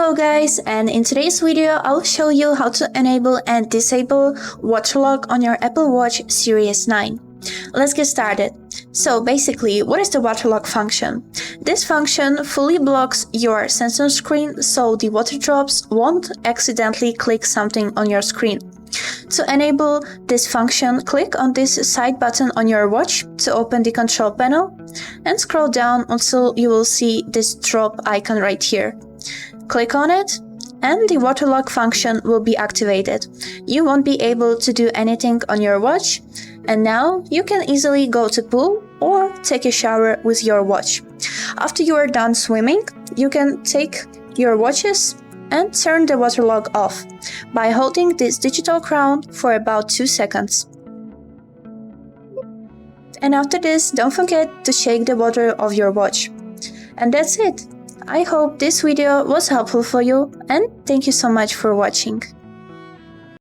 Hello guys, and in today's video I'll show you how to enable and disable water lock on your Apple Watch Series 9. Let's get started. So basically, what is the water lock function? This function fully blocks your sensor screen so the water drops won't accidentally click something on your screen. To enable this function, click on this side button on your watch to open the control panel and scroll down until you will see this drop icon right here. Click on it and the water lock function will be activated. You won't be able to do anything on your watch, and now you can easily go to pool or take a shower with your watch. After you are done swimming, you can take your watches and turn the water lock off by holding this digital crown for about 2 seconds. And after this, don't forget to shake the water of your watch. And that's it. I hope this video was helpful for you, and thank you so much for watching.